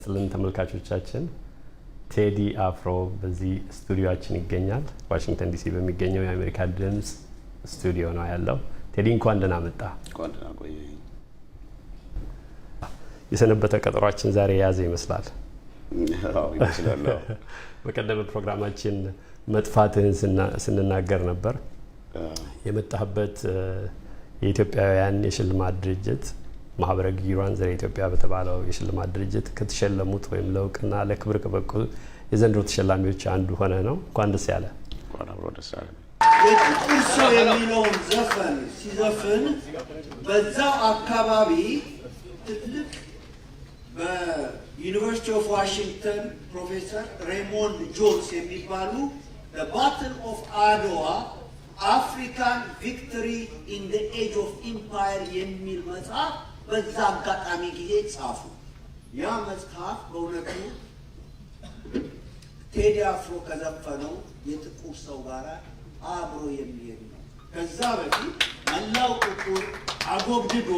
ስለን ተመልካቾቻችን ቴዲ አፍሮ በዚህ ስቱዲዮአችን ይገኛል። ዋሽንግተን ዲሲ በሚገኘው የአሜሪካ ድምጽ ስቱዲዮ ነው ያለው። ቴዲ እንኳን ደህና መጣ። እንኳን ደህና ቆየኝ። የሰነበተ ቀጠሯችን ዛሬ የያዘ ይመስላል። አዎ ይመስላል። በቀደመ ፕሮግራማችን መጥፋትህን ስንናገር ነበር። የመጣህበት የኢትዮጵያውያን የሽልማት ድርጅት ማህበረ ጊራን ዘረ ኢትዮጵያ በተባለው የሽልማት ድርጅት ከተሸለሙት ወይም ለውቅና ለክብር ከበቁ የዘንድሮ ተሸላሚዎች አንዱ ሆነ ነው። እንኳን ደስ ያለ። እንኳን አብሮ ደስ ያለ። የጥቁር ሰው የሚለውን ዘፈን ሲዘፍን በዛው አካባቢ ትልቅ በዩኒቨርሲቲ ኦፍ ዋሽንግተን ፕሮፌሰር ሬሞንድ ጆንስ የሚባሉ the battle of Adwa African victory in the age of empire የሚል መጽሐፍ በዛ አጋጣሚ ጊዜ ጻፉ። ያ መጽሐፍ በእውነቱ ቴዲ አፍሮ ከዘፈነው የጥቁር ሰው ጋር አብሮ የሚሄድ ነው። ከዛ በፊት መላው ጥቁር አጎብድዶ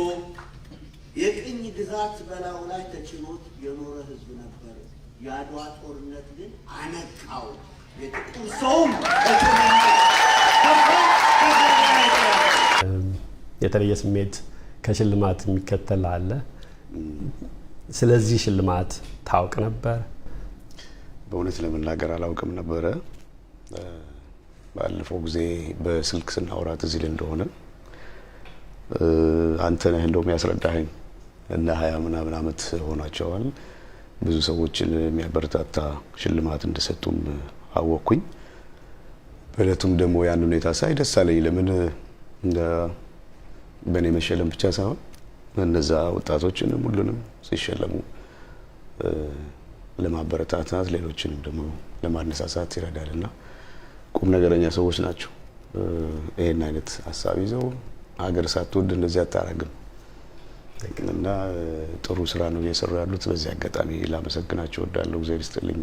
የቅኝ ግዛት በላዩ ላይ ተጭኖት የኖረ ህዝብ ነበር። የአድዋ ጦርነት ግን አነቃው። የጥቁር ሰውም የተለየ ስሜት ከሽልማት የሚከተል አለ። ስለዚህ ሽልማት ታውቅ ነበር? በእውነት ለመናገር አላውቅም ነበረ። ባለፈው ጊዜ በስልክ ስናወራት እዚህ እንደሆነ አንተ ነህ እንደውም ያስረዳኸኝ እና 20 ምናምን ዓመት ሆኗቸዋል ብዙ ሰዎችን የሚያበረታታ ሽልማት እንደሰጡም አወቅኩኝ። በእለቱም ደግሞ ያን ሁኔታ ሳይ ደስ አለኝ። ለምን በእኔ መሸለም ብቻ ሳይሆን እነዛ ወጣቶችንም ሁሉንም ሲሸለሙ ለማበረታታት ሌሎችንም ደግሞ ለማነሳሳት ይረዳልና ቁም ነገረኛ ሰዎች ናቸው። ይሄን አይነት ሀሳብ ይዘው ሀገር ሳትወድ እንደዚህ አታረግም እና ጥሩ ስራ ነው እየሰሩ ያሉት። በዚህ አጋጣሚ ላመሰግናቸው እወዳለሁ። እግዚአብሔር ይስጥልኝ።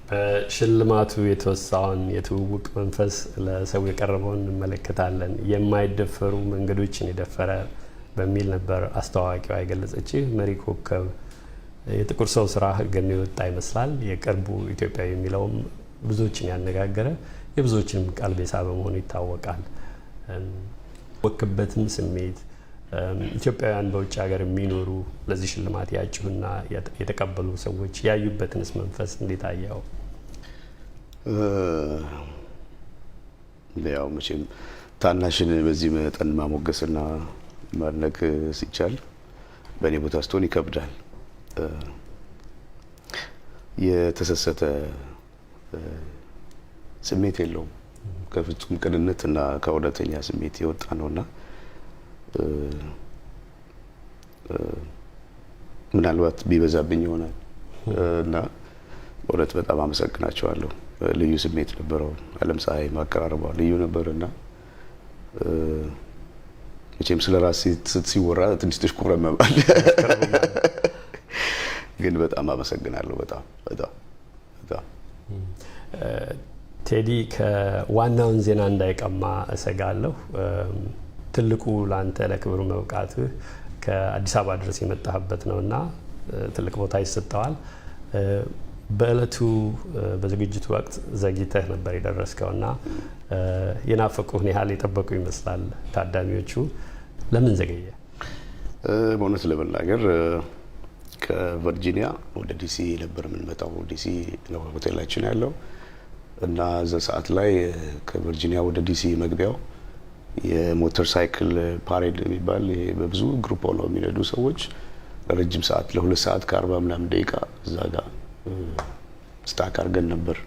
በሽልማቱ የተወሳውን የትውውቅ መንፈስ ለሰው የቀረበውን እንመለከታለን። የማይደፈሩ መንገዶችን የደፈረ በሚል ነበር አስተዋዋቂዋ የገለጸችህ። መሪ ኮከብ የጥቁር ሰው ስራ ገኖ የወጣ ይመስላል። የቅርቡ ኢትዮጵያዊ የሚለውም ብዙዎችን ያነጋገረ የብዙዎችንም ቀልብ የሳበ በመሆኑ ይታወቃል። ወክበትም ስሜት ኢትዮጵያውያን በውጭ ሀገር የሚኖሩ ለዚህ ሽልማት ያጩና የተቀበሉ ሰዎች ያዩበትንስ መንፈስ እንዴት አያው? ያው መቼም ታናሽን በዚህ መጠን ማሞገስና ማድነቅ ሲቻል በእኔ ቦታ ስትሆን ይከብዳል። የተሰሰተ ስሜት የለውም። ከፍጹም ቅንነትና ከእውነተኛ ስሜት የወጣ ነውና ምናልባት ቢበዛብኝ ይሆናል እና በእውነት በጣም አመሰግናቸዋለሁ። ልዩ ስሜት ነበረው። ዓለም ፀሐይ ማቀራረቧ ልዩ ነበርና መቼም ስለ ራስ ሲወራ ትንሽ ትሽኮረመማል። ግን በጣም አመሰግናለሁ። በጣም ቴዲ ከዋናውን ዜና እንዳይቀማ እሰጋለሁ። ትልቁ ላንተ ለክብር መብቃትህ ከአዲስ አበባ ድረስ የመጣህበት ነውና ትልቅ ቦታ ይሰጠዋል። በእለቱ በዝግጅቱ ወቅት ዘግይተህ ነበር የደረስከውና የናፈቁህን ያህል የጠበቁ ይመስላል ታዳሚዎቹ። ለምን ዘገየ? በእውነት ለመናገር ከቨርጂኒያ ወደ ዲሲ ነበር የምንመጣው። ዲሲ ነው ሆቴላችን ያለው እና እዛ ሰዓት ላይ ከቨርጂኒያ ወደ ዲሲ መግቢያው የሞተር ሳይክል ፓሬድ የሚባል በብዙ ግሩፕ ሆነው የሚነዱ ሰዎች ለረጅም ሰዓት ለ2 ሰዓት ከ40 ምናምን ደቂቃ እዛ ጋር ስታክ አድርገን ነበር።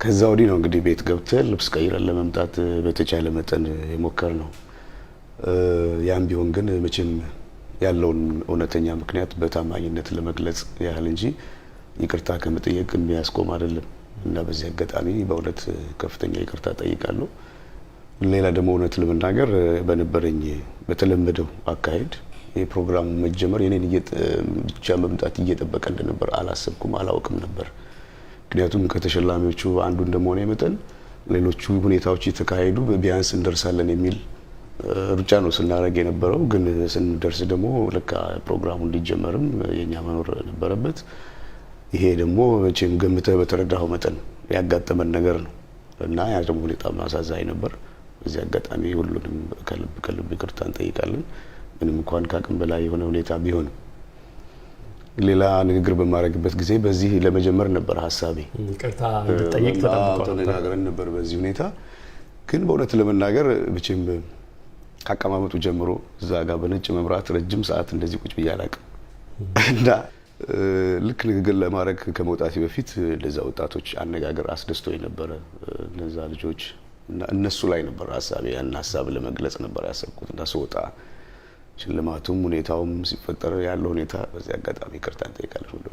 ከዛ ወዲህ ነው እንግዲህ ቤት ገብተን ልብስ ቀይረን ለመምጣት በተቻለ መጠን የሞከር ነው። ያም ቢሆን ግን መቼም ያለውን እውነተኛ ምክንያት በታማኝነት ለመግለጽ ያህል እንጂ ይቅርታ ከመጠየቅ የሚያስቆም አይደለም እና በዚህ አጋጣሚ በእውነት ከፍተኛ ይቅርታ ጠይቃለሁ። ሌላ ደግሞ እውነት ለመናገር በነበረኝ በተለመደው አካሄድ የፕሮግራሙ መጀመር የኔን ብቻ መምጣት እየጠበቀ እንደነበር አላሰብኩም፣ አላውቅም ነበር። ምክንያቱም ከተሸላሚዎቹ አንዱ እንደመሆነ መጠን ሌሎቹ ሁኔታዎች የተካሄዱ ቢያንስ እንደርሳለን የሚል ሩጫ ነው ስናደርግ የነበረው። ግን ስንደርስ ደግሞ ለካ ፕሮግራሙ እንዲጀመርም የኛ መኖር ነበረበት። ይሄ ደግሞ መቼም ገምተህ በተረዳኸው መጠን ያጋጠመን ነገር ነው እና ያ ደግሞ በጣም አሳዛኝ ነበር። በዚህ አጋጣሚ ሁሉንም ከልብ ይቅርታ እንጠይቃለን። ምንም እንኳን ከአቅም በላይ የሆነ ሁኔታ ቢሆንም ሌላ ንግግር በማድረግበት ጊዜ በዚህ ለመጀመር ነበር ሀሳቤ። ይቅርታ እንጠይቅ ተነጋግረን ነበር በዚህ ሁኔታ። ግን በእውነት ለመናገር ብቻም ካቀማመጡ ጀምሮ እዛ ጋር በነጭ መብራት ረጅም ሰዓት እንደዚህ ቁጭ ብዬ አላውቅም እና ልክ ንግግር ለማድረግ ከመውጣቴ በፊት ለዛ ወጣቶች አነጋገር አስደስቶኝ ነበረ። እነዛ ልጆች እና እነሱ ላይ ነበር ሀሳቤ። ያን ሀሳብ ለመግለጽ ነበር ያሰብኩት እና ስወጣ ሽልማቱም ሁኔታውም ሲፈጠር ያለው ሁኔታ በዚህ አጋጣሚ ይቅርታ እንጠይቃለን። ሁሉ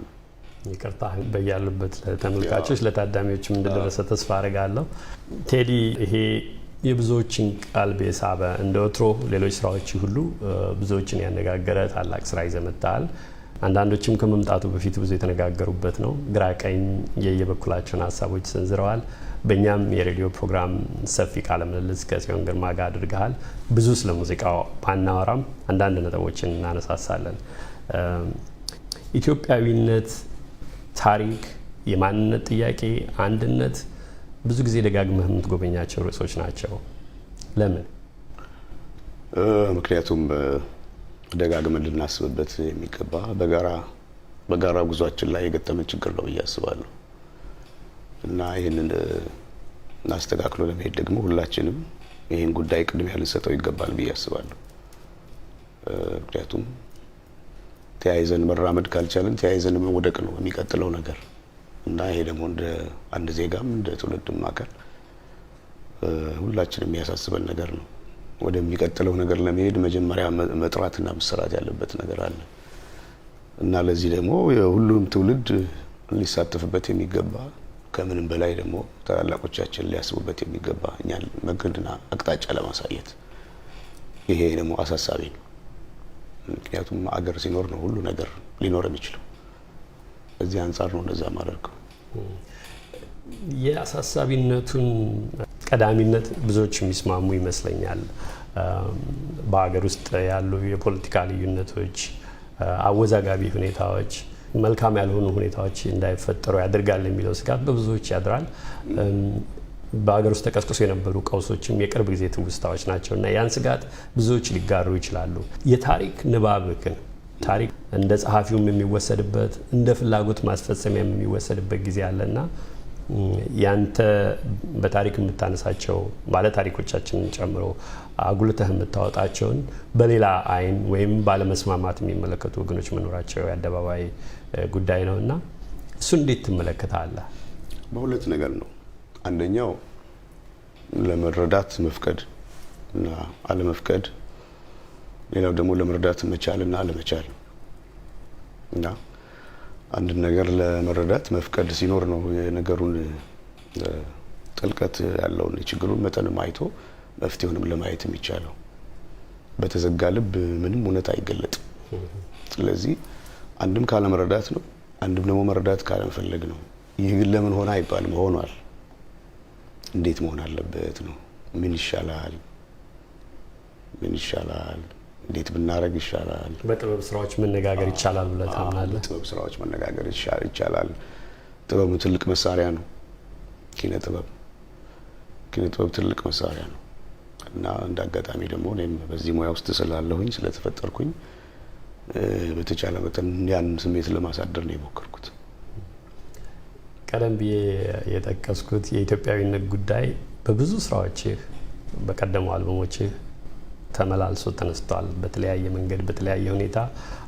ይቅርታ በያሉበት ለተመልካቾች ለታዳሚዎችም እንደደረሰ ተስፋ አደርጋለሁ። ቴዲ ይሄ የብዙዎችን ቀልብ የሳበ እንደ ወትሮ ሌሎች ስራዎች ሁሉ ብዙዎችን ያነጋገረ ታላቅ ስራ ይዘህ መጥተሃል። አንዳንዶችም ከመምጣቱ በፊት ብዙ የተነጋገሩበት ነው። ግራ ቀኝ የየበኩላቸውን ሀሳቦች ሰንዝረዋል። በእኛም የሬዲዮ ፕሮግራም ሰፊ ቃለ ምልልስ ከጽዮን ግርማ ጋር አድርገሃል። ብዙ ስለ ሙዚቃው ባናወራም አንዳንድ ነጥቦችን እናነሳሳለን። ኢትዮጵያዊነት፣ ታሪክ፣ የማንነት ጥያቄ፣ አንድነት ብዙ ጊዜ ደጋግመህ የምትጎበኛቸው ርዕሶች ናቸው። ለምን? ምክንያቱም ደጋግመን ልናስብበት የሚገባ በጋራ ጉዟችን ላይ የገጠመ ችግር ነው ብዬ አስባለሁ እና ይህንን አስተካክሎ ለመሄድ ደግሞ ሁላችንም ይህን ጉዳይ ቅድሚያ ልንሰጠው ይገባል ብዬ አስባለሁ። ምክንያቱም ተያይዘን መራመድ ካልቻለን ተያይዘን መውደቅ ነው የሚቀጥለው ነገር እና ይሄ ደግሞ እንደ አንድ ዜጋም እንደ ትውልድም አካል ሁላችንም የሚያሳስበን ነገር ነው። ወደሚቀጥለው ነገር ለመሄድ መጀመሪያ መጥራትና መሰራት ያለበት ነገር አለ እና ለዚህ ደግሞ ሁሉም ትውልድ ሊሳተፍበት የሚገባ ከምንም በላይ ደግሞ ታላላቆቻችን ሊያስቡበት የሚገባ እኛን መንገድና አቅጣጫ ለማሳየት ይሄ ደግሞ አሳሳቢ ነው። ምክንያቱም አገር ሲኖር ነው ሁሉ ነገር ሊኖር የሚችለው። እዚህ አንጻር ነው እንደዛ ማድረገው። የአሳሳቢነቱን ቀዳሚነት ብዙዎች የሚስማሙ ይመስለኛል። በሀገር ውስጥ ያሉ የፖለቲካ ልዩነቶች፣ አወዛጋቢ ሁኔታዎች፣ መልካም ያልሆኑ ሁኔታዎች እንዳይፈጠሩ ያደርጋል የሚለው ስጋት በብዙዎች ያድራል። በሀገር ውስጥ ተቀስቅሶ የነበሩ ቀውሶችም የቅርብ ጊዜ ትውስታዎች ናቸው እና ያን ስጋት ብዙዎች ሊጋሩ ይችላሉ። የታሪክ ንባብክን ታሪክ እንደ ጸሐፊውም የሚወሰድበት እንደ ፍላጎት ማስፈጸሚያም የሚወሰድበት ጊዜ አለና ያንተ በታሪክ የምታነሳቸው ባለ ታሪኮቻችንን ጨምሮ አጉልተህ የምታወጣቸውን በሌላ አይን ወይም ባለመስማማት የሚመለከቱ ወገኖች መኖራቸው የአደባባይ ጉዳይ ነው እና እሱ እንዴት ትመለከታለህ? በሁለት ነገር ነው። አንደኛው ለመረዳት መፍቀድ እና አለመፍቀድ፣ ሌላው ደግሞ ለመረዳት መቻልና አለመቻል እና አንድ ነገር ለመረዳት መፍቀድ ሲኖር ነው የነገሩን ጥልቀት ያለውን የችግሩን መጠንም አይቶ መፍትሄውንም ለማየት የሚቻለው። በተዘጋ ልብ ምንም እውነት አይገለጥም። ስለዚህ አንድም ካለመረዳት ነው፣ አንድም ደግሞ መረዳት ካለመፈለግ ነው። ይህ ግን ለምን ሆነ አይባልም፣ ሆኗል። እንዴት መሆን አለበት ነው። ምን ይሻላል? እንዴት ብናረግ ይሻላል? በጥበብ ስራዎች መነጋገር ይቻላል ብለህ ታምናለህ? በጥበብ ስራዎች መነጋገር ይቻላል። ጥበብ ትልቅ መሳሪያ ነው። ኪነ ጥበብ ትልቅ መሳሪያ ነው እና እንደ አጋጣሚ ደግሞ እኔም በዚህ ሙያ ውስጥ ስላለሁኝ ስለተፈጠርኩኝ በተቻለ መጠን ያን ስሜት ለማሳደር ነው የሞከርኩት። ቀደም ብዬ የጠቀስኩት የኢትዮጵያዊነት ጉዳይ በብዙ ስራዎችህ በቀደሙ አልበሞችህ ተመላልሶ ተነስቷል። በተለያየ መንገድ በተለያየ ሁኔታ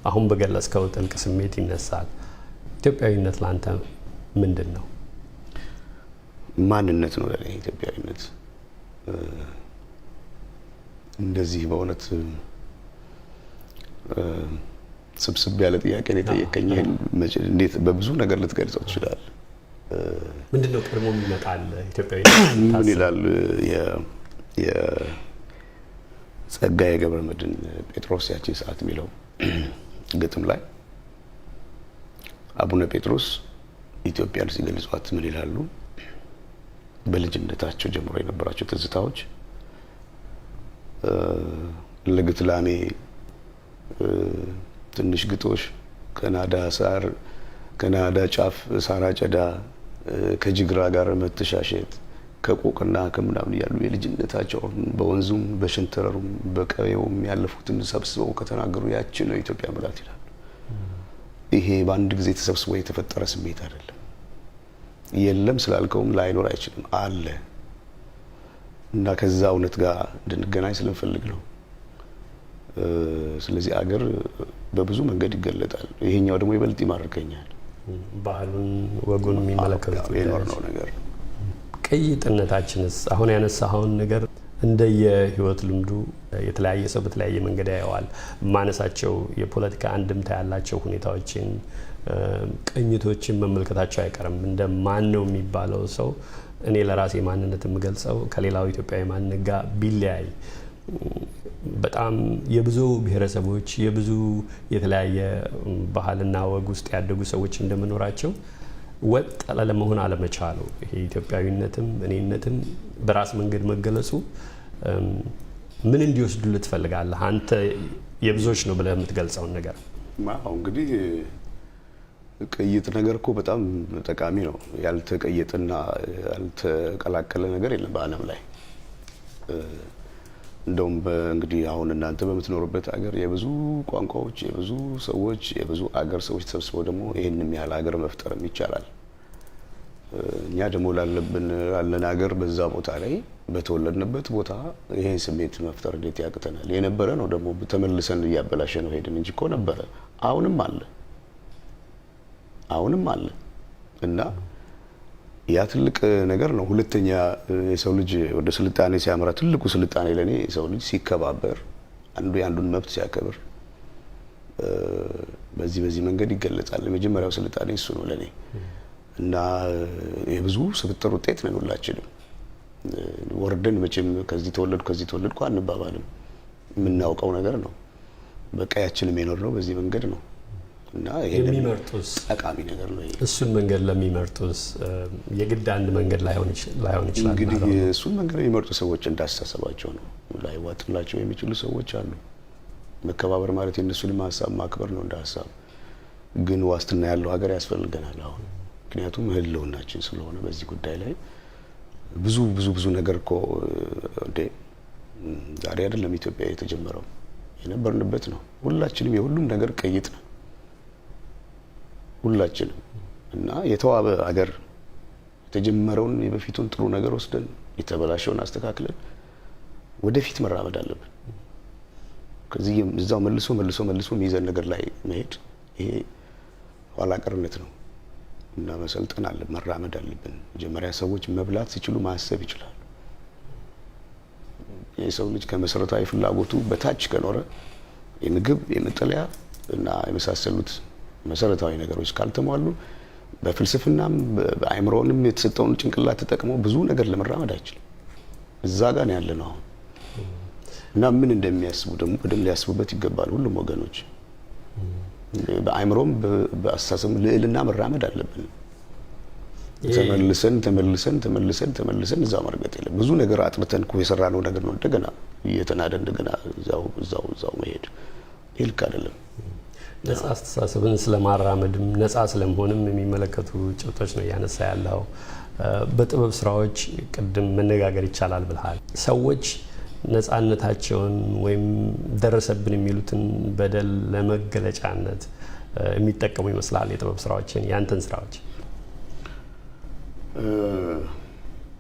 አሁን በገለጽከው ጥልቅ ስሜት ይነሳል። ኢትዮጵያዊነት ለአንተ ምንድን ነው? ማንነት ነው ለኔ ኢትዮጵያዊነት። እንደዚህ በእውነት ስብስብ ያለ ጥያቄ ነው የጠየቀኝ። እንዴት በብዙ ነገር ልትገልጸው ትችላለህ? ምንድነው ቀድሞ የሚመጣል ኢትዮጵያዊነት? ምን ይላል ጸጋዬ ገብረመድህን ጴጥሮስ ያቺ ሰዓት የሚለው ግጥም ላይ አቡነ ጴጥሮስ ኢትዮጵያን ሲገልጿት ምን ይላሉ? በልጅነታቸው ጀምሮ የነበራቸው ትዝታዎች ለግትላሜ ትንሽ ግጦሽ ከናዳ ሳር ከናዳ ጫፍ ሳር አጨዳ ከጅግራ ጋር መተሻሸት ከቆቅና ከምናምን ያሉ የልጅነታቸው በወንዙም በሸንተረሩም በቀቤውም ያለፉትን ሰብስበው ከተናገሩ ያቺ ነው ኢትዮጵያ ምላት ይላል። ይሄ በአንድ ጊዜ ተሰብስቦ የተፈጠረ ስሜት አይደለም። የለም ስላልከውም ላይኖር አይችልም አለ እና ከዛ እውነት ጋር እንድንገናኝ ስለምፈልግ ነው። ስለዚህ አገር በብዙ መንገድ ይገለጣል። ይሄኛው ደግሞ ይበልጥ ይማርከኛል። ባህሉን ወጉን የሚመለከቱት የኖርነው ነገር ቅይጥነታችንስ አሁን ያነሳኸውን ነገር እንደየህይወት ልምዱ የተለያየ ሰው በተለያየ መንገድ ያየዋል። ማነሳቸው የፖለቲካ አንድምታ ያላቸው ሁኔታዎችን ቅኝቶችን መመልከታቸው አይቀርም። እንደ ማን ነው የሚባለው ሰው እኔ ለራሴ ማንነት የምገልጸው ከሌላው ኢትዮጵያዊ ማንነት ጋር ቢለያይ በጣም የብዙ ብሔረሰቦች የብዙ የተለያየ ባህልና ወግ ውስጥ ያደጉ ሰዎች እንደመኖራቸው ወጥ ለመሆን አለመቻሉ ይሄ ኢትዮጵያዊነትም እኔነትም በራስ መንገድ መገለጹ ምን እንዲወስዱልህ ትፈልጋለህ አንተ? የብዙዎች ነው ብለህ የምትገልጸውን ነገር ማው እንግዲህ ቅይጥ ነገር እኮ በጣም ጠቃሚ ነው። ያልተቀየጠና ያልተቀላቀለ ነገር የለም በዓለም ላይ። እንደውም እንግዲህ አሁን እናንተ በምትኖሩበት አገር የብዙ ቋንቋዎች የብዙ ሰዎች የብዙ አገር ሰዎች ተሰብስበው ደግሞ ይሄንን ያህል አገር መፍጠርም ይቻላል። እኛ ደግሞ ላለን አገር በዛ ቦታ ላይ በተወለድንበት ቦታ ይሄን ስሜት መፍጠር እንዴት ያቅተናል? የነበረ ነው ደግሞ ተመልሰን እያበላሸ ነው ሄድን እንጂ እኮ ነበረ፣ አሁንም አለ እና ያ ትልቅ ነገር ነው። ሁለተኛ የሰው ልጅ ወደ ስልጣኔ ሲያመራ ትልቁ ስልጣኔ ለኔ የሰው ልጅ ሲከባበር አንዱ የአንዱን መብት ሲያከብር በዚህ መንገድ ይገለጻል። የመጀመሪያው ስልጣኔ እሱ ነው ለኔ እና የብዙ ስብጥር ውጤት ነን ሁላችንም። ወርደን መቼም ከዚህ ተወለድኩ አንባባልም። የምናውቀው ነገር ነው። በቀያችንም የኖርነው በዚህ መንገድ ነው እና ይሄ የሚመርጡስ ጠቃሚ ነገር ነው። እሱን መንገድ ለሚመርጡስ የግድ አንድ መንገድ ላይሆን ይችላል። እንግዲህ እሱን መንገድ የሚመርጡ ሰዎች እንዳስተሳሰባቸው ነው። ላይዋጥላቸው የሚችሉ ሰዎች አሉ። መከባበር ማለት የነሱንም ሀሳብ ማክበር ነው እንደ ሀሳብ። ግን ዋስትና ያለው ሀገር ያስፈልገናል አሁን። ምክንያቱም ህልውናችን ስለሆነ በዚህ ጉዳይ ላይ ብዙ ነገር እኮ ዛሬ አይደለም ኢትዮጵያ የተጀመረው የነበርንበት ነው። ሁላችንም የሁሉም ነገር ቅይጥ ነው ሁላችንም እና የተዋበ ሀገር የተጀመረውን የበፊቱን ጥሩ ነገር ወስደን የተበላሸውን አስተካክለን ወደፊት መራመድ አለብን። ከዚህ እዛው መልሶ የሚይዘን ነገር ላይ መሄድ ይሄ ኋላ ቀርነት ነው እና መሰልጠን አለብን፣ መራመድ አለብን። መጀመሪያ ሰዎች መብላት ሲችሉ ማሰብ ይችላሉ። የሰው ልጅ ከመሰረታዊ ፍላጎቱ በታች ከኖረ የምግብ የመጠለያ እና የመሳሰሉት መሰረታዊ ነገሮች ካልተሟሉ በፍልስፍናም በአእምሮንም የተሰጠውን ጭንቅላት ተጠቅሞ ብዙ ነገር ለመራመድ አይችልም። እዛ ጋር ነው ያለነው አሁን እና ምን እንደሚያስቡ ደግሞ በደንብ ሊያስቡበት ይገባል ሁሉም ወገኖች። በአእምሮም በአስተሳሰብ ልዕልና መራመድ አለብን። ተመልሰን እዛው መርገጥ የለም። ብዙ ነገር አጥብተን እኮ የሰራነው ነገር ነው እንደገና እየተናደ እንደገና እዛው መሄድ ይልክ አይደለም። ነጻ አስተሳሰብን ስለማራመድም ነጻ ስለመሆንም የሚመለከቱ ጭብጦች ነው እያነሳ ያለው። በጥበብ ስራዎች ቅድም መነጋገር ይቻላል ብለሃል። ሰዎች ነጻነታቸውን ወይም ደረሰብን የሚሉትን በደል ለመገለጫነት የሚጠቀሙ ይመስላል የጥበብ ስራዎችን። ያንተን ስራዎች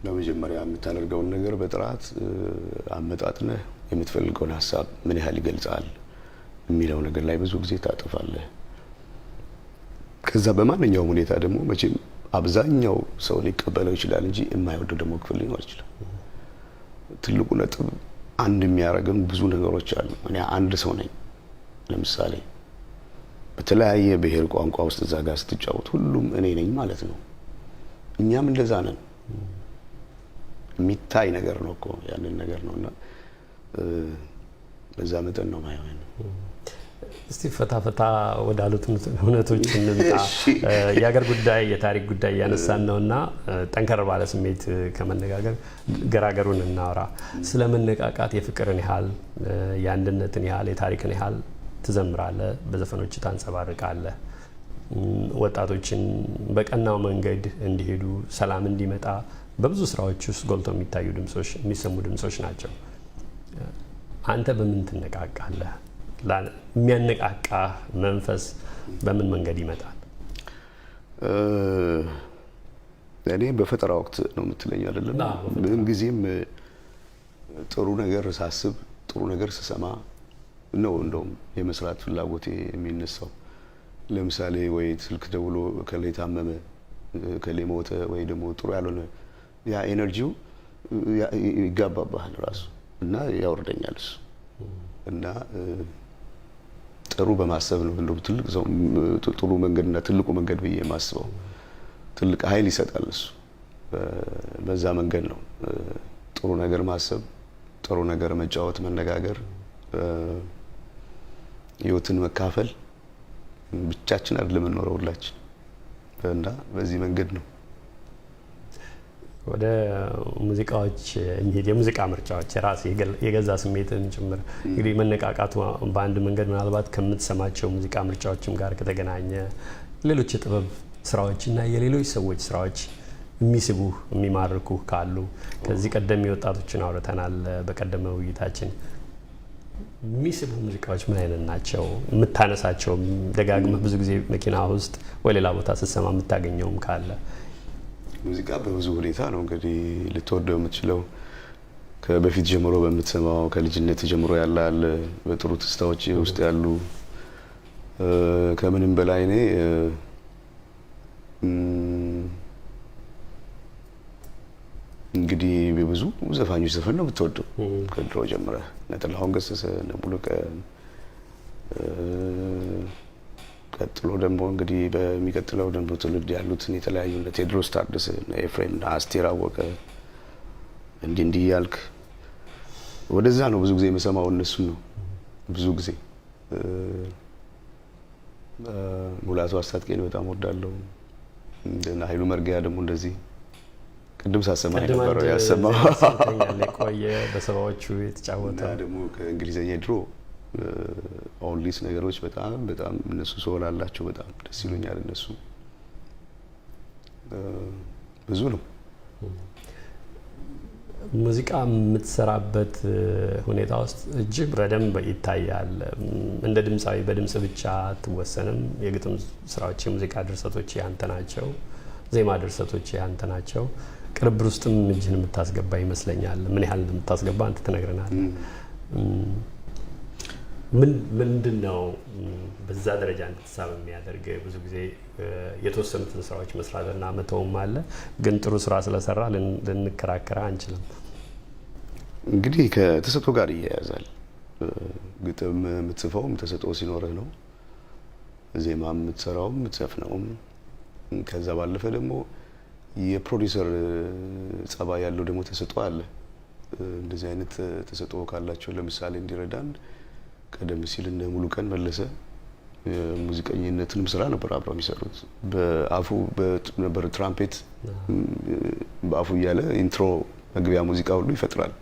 በመጀመሪያ የምታደርገውን ነገር በጥራት አመጣጥነህ የምትፈልገውን ሀሳብ ምን ያህል ይገልጻል የሚለው ነገር ላይ ብዙ ጊዜ ታጠፋለህ። ከዛ በማንኛውም ሁኔታ ደግሞ መቼም አብዛኛው ሰው ሊቀበለው ይችላል እንጂ የማይወደው ደግሞ ክፍል ሊኖር ይችላል። ትልቁ ነጥብ አንድ የሚያደርገን ብዙ ነገሮች አሉ። እኔ አንድ ሰው ነኝ። ለምሳሌ በተለያየ ብሔር ቋንቋ ውስጥ እዛ ጋር ስትጫወት ሁሉም እኔ ነኝ ማለት ነው። እኛም እንደዛ ነን። የሚታይ ነገር ነው እኮ ያንን ነገር ነውና በዛ መጠን ነው ማየው። እስቲ ፈታ ወዳሉት እውነቶች እንምጣ። የሀገር ጉዳይ የታሪክ ጉዳይ እያነሳን ነውና ጠንከር ባለ ስሜት ከመነጋገር ገራገሩን እናውራ። ስለ መነቃቃት የፍቅርን ያህል የአንድነትን ያህል የታሪክን ያህል ትዘምራለህ፣ በዘፈኖች ታንጸባርቃለህ። ወጣቶችን በቀናው መንገድ እንዲሄዱ ሰላም እንዲመጣ በብዙ ስራዎች ውስጥ ጎልተው የሚታዩ ድምጾች የሚሰሙ ድምጾች ናቸው። አንተ በምን ትነቃቃለህ? የሚያነቃቃ መንፈስ በምን መንገድ ይመጣል? እኔ በፈጠራ ወቅት ነው የምትለኝ አይደለም? ምንም ጊዜም ጥሩ ነገር ሳስብ ጥሩ ነገር ስሰማ ነው እንደውም የመስራት ፍላጎቴ የሚነሳው። ለምሳሌ ወይ ስልክ ደውሎ ከሌ ታመመ፣ ከሌ ሞተ፣ ወይ ደግሞ ጥሩ ያልሆነ ያ ኤነርጂው ይጋባባሃል ራሱ እና ያወርደኛል እሱ እና ጥሩ በማሰብ ነው እንደው ትልቅ ሰው ጥሩ መንገድና ትልቁ መንገድ ብዬ የማስበው ትልቅ ኃይል ይሰጣል እሱ። በዛ መንገድ ነው ጥሩ ነገር ማሰብ፣ ጥሩ ነገር መጫወት፣ መነጋገር፣ ህይወትን መካፈል። ብቻችን አይደለም የምንኖረው ሁላችን እና በዚህ መንገድ ነው። ወደ ሙዚቃዎች እንሂድ። የሙዚቃ ምርጫዎች የራስ የገዛ ስሜትን ጭምር እንግዲህ መነቃቃቱ በአንድ መንገድ ምናልባት ከምትሰማቸው ሙዚቃ ምርጫዎችም ጋር ከተገናኘ ሌሎች የጥበብ ስራዎችና የሌሎች ሰዎች ስራዎች የሚስቡ የሚማርኩ ካሉ ከዚህ ቀደም የወጣቶችን አውርተናል በቀደመ ውይይታችን። የሚስቡ ሙዚቃዎች ምን አይነት ናቸው? የምታነሳቸው ደጋግመህ ብዙ ጊዜ መኪና ውስጥ ወይ ሌላ ቦታ ስትሰማ የምታገኘውም ካለ? ሙዚቃ በብዙ ሁኔታ ነው እንግዲህ ልትወደው የምትችለው። ከበፊት ጀምሮ በምትሰማው ከልጅነት ጀምሮ ያለ በጥሩ ትስታዎች ውስጥ ያሉ ከምንም በላይ እኔ እንግዲህ ብዙ ዘፋኞች ዘፈን ነው የምትወደው ከድሮ ጀምረህ እነ ጥላሁን ገሰሰ፣ እነ ሙሉቀን፣ ቀጥሎ ደግሞ እንግዲህ በሚቀጥለው ደግሞ ትውልድ ያሉትን የተለያዩ እነ ቴዎድሮስ ታደሰ፣ እነ ኤፍሬም፣ እነ አስቴር አወቀ እንዲህ ያልክ ወደዛ ነው ብዙ ጊዜ የምሰማው እነሱን ነው ብዙ ጊዜ። ሙላቱ አስታጥቄን በጣም ወዳለሁ። እና ኃይሉ መርጊያ ደግሞ እንደዚህ ቅድም ሳሰማ የነበረው ያሰማው ቆየ በሰባዎቹ የተጫወተ ደግሞ ከእንግሊዘኛ ድሮ ኦንሊስ ነገሮች በጣም እነሱ ሶል አላቸው። በጣም ደስ ይሉኛል እነሱ። ብዙ ነው። ሙዚቃ የምትሰራበት ሁኔታ ውስጥ እጅግ በደንብ ይታያል። እንደ ድምፃዊ በድምጽ ብቻ አትወሰንም። የግጥም ስራዎች፣ የሙዚቃ ድርሰቶች ያንተ ናቸው። ዜማ ድርሰቶች ያንተ ናቸው። ቅርብር ውስጥም እጅህን የምታስገባ ይመስለኛል። ምን ያህል እንደምታስገባ አንተ ትነግረናለህ። ምንድን ነው በዛ ደረጃ እንድትሳብ የሚያደርግ? ብዙ ጊዜ የተወሰኑትን ስራዎች መስራትና መተውም አለ፣ ግን ጥሩ ስራ ስለሰራ ልንከራከራ አንችልም። እንግዲህ ከተሰጥኦ ጋር ይያያዛል። ግጥም የምትጽፈውም ተሰጥኦ ሲኖርህ ነው። ዜማ የምትሰራውም የምትዘፍነውም። ከዛ ባለፈ ደግሞ የፕሮዲውሰር ጸባይ ያለው ደግሞ ተሰጥኦ አለ። እንደዚህ አይነት ተሰጥኦ ካላቸው ለምሳሌ እንዲረዳን ቀደም ሲል እነ ሙሉቀን መለሰ ሙዚቀኝነትንም ስራ ነበር አብረው የሚሰሩት። በአፉ ነበር ትራምፔት በአፉ እያለ ኢንትሮ መግቢያ ሙዚቃ ሁሉ ይፈጥራል።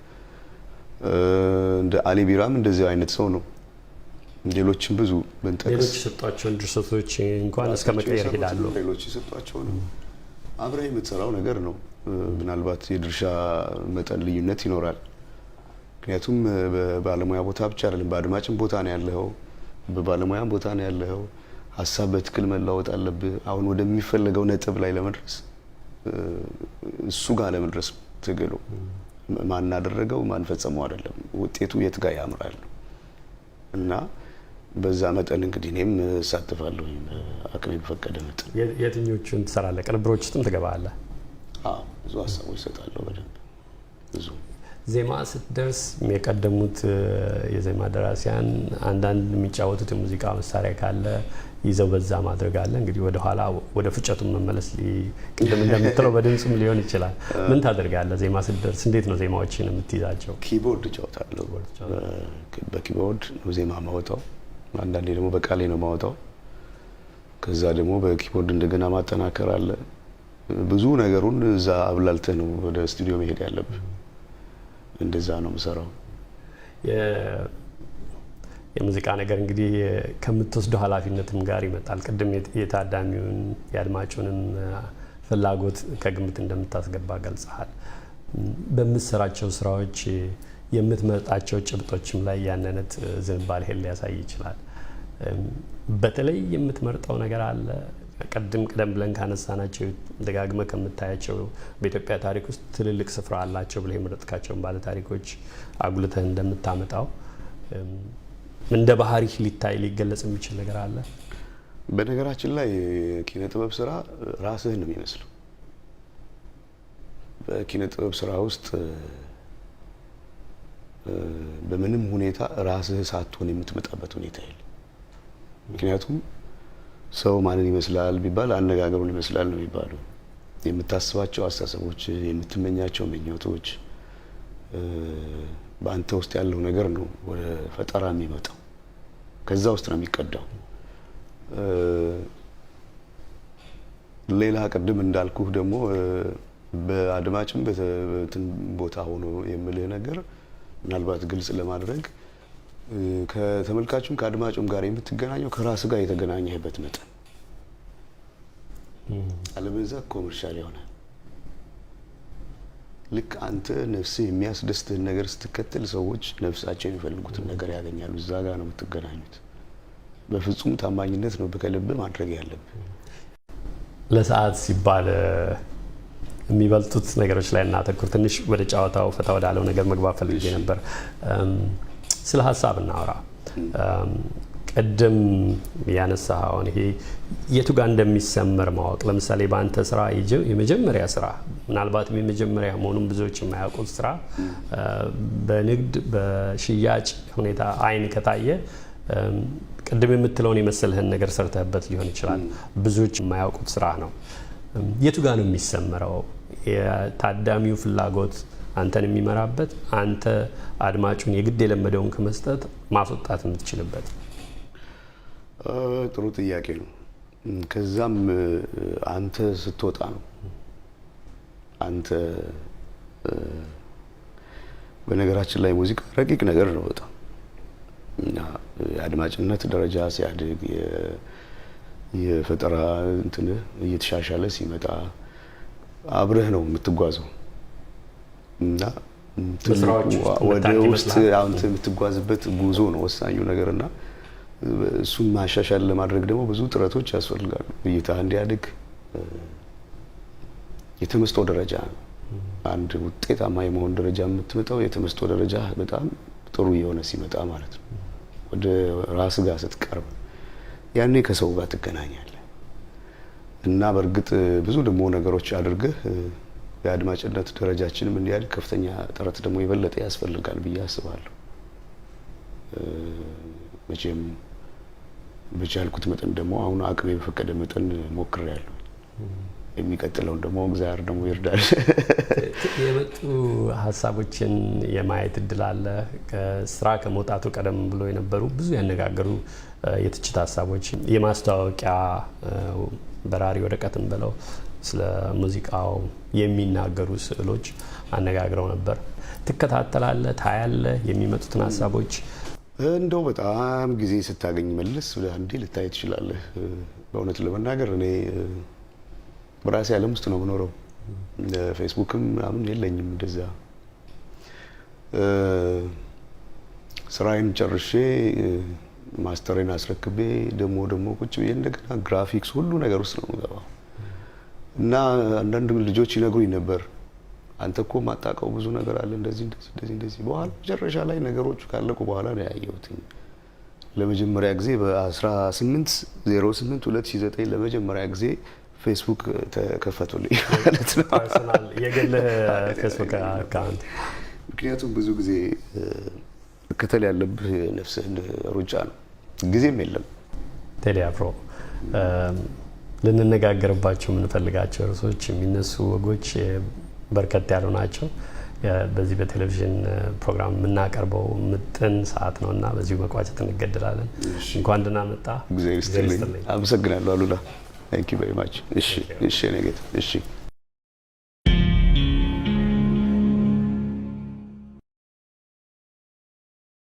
እንደ አሊ ቢራም እንደዚህ አይነት ሰው ነው። ሌሎችም ብዙ በእንጠቅስ ሌሎች የሰጧቸውን ድርሰቶች እንኳን እስከ መቀየር ይሄዳሉ። ሌሎች የሰጧቸው ነው አብረህ የምትሰራው ነገር ነው። ምናልባት የድርሻ መጠን ልዩነት ይኖራል። ምክንያቱም በባለሙያ ቦታ ብቻ አይደለም፣ በአድማጭም ቦታ ነው ያለኸው፣ በባለሙያም ቦታ ነው ያለኸው። ሀሳብ በትክክል መለዋወጥ አለብህ። አሁን ወደሚፈለገው ነጥብ ላይ ለመድረስ እሱ ጋር ለመድረስ ትግሉ ማን አደረገው ማን ፈጸመው አይደለም፣ ውጤቱ የት ጋር ያምራል። እና በዛ መጠን እንግዲህ እኔም እሳተፋለሁ አቅሜ በፈቀደ መጠን። የትኞቹን ትሰራለህ? ቅንብሮች ውስጥም ትገባለህ? አዎ፣ ብዙ ሀሳቦች እሰጣለሁ በደንብ ብዙ። ዜማ ስትደርስ የቀደሙት የዜማ ደራሲያን አንዳንድ የሚጫወቱት የሙዚቃ መሳሪያ ካለ ይዘው በዛ ማድረግ አለ። እንግዲህ ወደ ኋላ ወደ ፍጨቱን መመለስ ቅድም እንደምትለው በድምጽም ሊሆን ይችላል። ምን ታደርጋለህ ዜማ ስትደርስ? እንዴት ነው ዜማዎችን የምትይዛቸው? ኪቦርድ እጫወታለሁ። በኪቦርድ ነው ዜማ ማወጣው። አንዳንዴ ደግሞ በቃሌ ነው የማወጣው። ከዛ ደግሞ በኪቦርድ እንደገና ማጠናከር አለ። ብዙ ነገሩን እዛ አብላልተህ ነው ወደ ስቱዲዮ መሄድ ያለብህ። እንደዛ ነው የምሰራው። የሙዚቃ ነገር እንግዲህ ከምትወስደው ኃላፊነትም ጋር ይመጣል። ቅድም የታዳሚውን የአድማጩንም ፍላጎት ከግምት እንደምታስገባ ገልጸሃል። በምትሰራቸው ስራዎች የምትመርጣቸው ጭብጦችም ላይ ያንነት ዝንባሌህን ሊያሳይ ይችላል። በተለይ የምትመርጠው ነገር አለ? ቀደም ብለን ካነሳናቸው ደጋግመ ከምታያቸው በኢትዮጵያ ታሪክ ውስጥ ትልልቅ ስፍራ አላቸው ብለህ የመረጥካቸውን ባለ ታሪኮች አጉልተህ እንደምታመጣው እንደ ባህሪህ ሊገለጽ የሚችል ነገር አለ? በነገራችን ላይ ኪነ ጥበብ ስራ ራስህን ነው የሚመስለው። በኪነ ጥበብ ስራ ውስጥ በምንም ሁኔታ ራስህ ሳትሆን የምትመጣበት ሁኔታ የለም። ምክንያቱም ሰው ማንን ይመስላል ቢባል አነጋገሩን ይመስላል ነው የሚባለው። የምታስባቸው አስተሳሰቦች፣ የምትመኛቸው ምኞቶች፣ በአንተ ውስጥ ያለው ነገር ነው ወደ ፈጠራ የሚመጣው። ከዛ ውስጥ ነው የሚቀዳው። ሌላ ቅድም እንዳልኩህ ደግሞ በአድማጭም በትን ቦታ ሆኖ የምልህ ነገር ምናልባት ግልጽ ለማድረግ ከተመልካቹም ከአድማጩም ጋር የምትገናኘው ከራስ ጋር የተገናኘህበት መጠን አለበለዚያ ኮመርሻል ይሆናል። ልክ አንተ ነፍስህ የሚያስደስትህን ነገር ስትከተል ሰዎች ነፍሳቸው የሚፈልጉትን ነገር ያገኛሉ። እዛ ጋር ነው የምትገናኙት። በፍጹም ታማኝነት ነው በከልብ ማድረግ ያለብህ። ለሰዓት ሲባል የሚበልጡት ነገሮች ላይ እናተኩር። ትንሽ ወደ ጨዋታው ፈታ ወዳለው ነገር መግባት ፈልጌ ነበር። ስለ ሀሳብ እናወራ። ቀደም ያነሳውን ይሄ የቱ ጋር እንደሚሰመር ማወቅ፣ ለምሳሌ በአንተ ስራ የመጀመሪያ ስራ ምናልባትም የመጀመሪያ መሆኑን ብዙዎች የማያውቁት ስራ በንግድ በሽያጭ ሁኔታ አይን ከታየ ቅድም የምትለውን የመሰልህን ነገር ሰርተህበት ሊሆን ይችላል። ብዙዎች የማያውቁት ስራ ነው። የቱ ጋር ነው የሚሰመረው? የታዳሚው ፍላጎት አንተን የሚመራበት፣ አንተ አድማጩን የግድ የለመደውን ከመስጠት ማስወጣት የምትችልበት? ጥሩ ጥያቄ ነው። ከዛም አንተ ስትወጣ ነው። አንተ በነገራችን ላይ ሙዚቃ ረቂቅ ነገር ነው በጣም እና የአድማጭነት ደረጃ ሲያድግ የፈጠራ እንትን እየተሻሻለ ሲመጣ አብረህ ነው የምትጓዘው እና ወደ ውስጥ አንተ የምትጓዝበት ጉዞ ነው ወሳኙ ነገርና እሱን ማሻሻል ለማድረግ ደግሞ ብዙ ጥረቶች ያስፈልጋሉ። እይታ እንዲያድግ የተመስጦ ደረጃ አንድ ውጤታማ የመሆን ደረጃ የምትመጣው የተመስጦ ደረጃ በጣም ጥሩ የሆነ ሲመጣ ማለት ነው። ወደ ራስ ጋር ስትቀርብ ያኔ ከሰው ጋር ትገናኛለህ እና በእርግጥ ብዙ ደግሞ ነገሮች አድርገህ የአድማጭነት ደረጃችንም እንዲያድግ ከፍተኛ ጥረት ደግሞ የበለጠ ያስፈልጋል ብዬ አስባለሁ። መቼም በቻልኩት መጠን ደግሞ አሁን አቅሜ በፈቀደ መጠን ሞክሬያለሁ። የሚቀጥለውን ደግሞ እግዚአብሔር ደግሞ ይርዳል። የመጡ ሀሳቦችን የማየት እድል አለ። ከስራ ከመውጣቱ ቀደም ብሎ የነበሩ ብዙ ያነጋገሩ የትችት ሀሳቦች፣ የማስታወቂያ በራሪ ወረቀትን ብለው ስለ ሙዚቃው የሚናገሩ ስዕሎች አነጋግረው ነበር። ትከታተላለህ? ታያለህ? የሚመጡትን ሀሳቦች እንደው በጣም ጊዜ ስታገኝ መልስ ብለህ አንዴ ልታይ ትችላለህ። በእውነት ለመናገር እኔ በራሴ ዓለም ውስጥ ነው የምኖረው። ፌስቡክም ምናምን የለኝም። እንደዛ ስራዬን ጨርሼ ማስተሬን አስረክቤ ደግሞ ቁጭ ብዬ እንደገና ግራፊክስ ሁሉ ነገር ውስጥ ነው የምገባው እና አንዳንድ ልጆች ይነግሩኝ ነበር አንተ እኮ ማጣቀው ብዙ ነገር አለ እንደዚህ። በኋላ መጨረሻ ላይ ነገሮቹ ካለቁ በኋላ ነው ያየሁት። ለመጀመሪያ ጊዜ በ18/08/2009 ለመጀመሪያ ጊዜ ፌስቡክ ተከፈቱልኝ ማለት ነው። ፐርሰናል የግል ፌስቡክ አካውንት። ምክንያቱም ብዙ ጊዜ መከተል ያለብህ ነፍስህን ሩጫ ነው፣ ጊዜም የለም። ቴዲ አፍሮ ልንነጋገርባቸው የምንፈልጋቸው ርዕሶች፣ የሚነሱ ወጎች በርከት ያሉ ናቸው። በዚህ በቴሌቪዥን ፕሮግራም የምናቀርበው ምጥን ሰዓት ነውና በዚሁ መቋጨት እንገደላለን። እንኳን ደህና መጣ። እግዚአብሔር ይስጥልኝ። አመሰግናለሁ አሉላ። ታንክ ዩ ቬሪ ማች። እሺ ነገ እሺ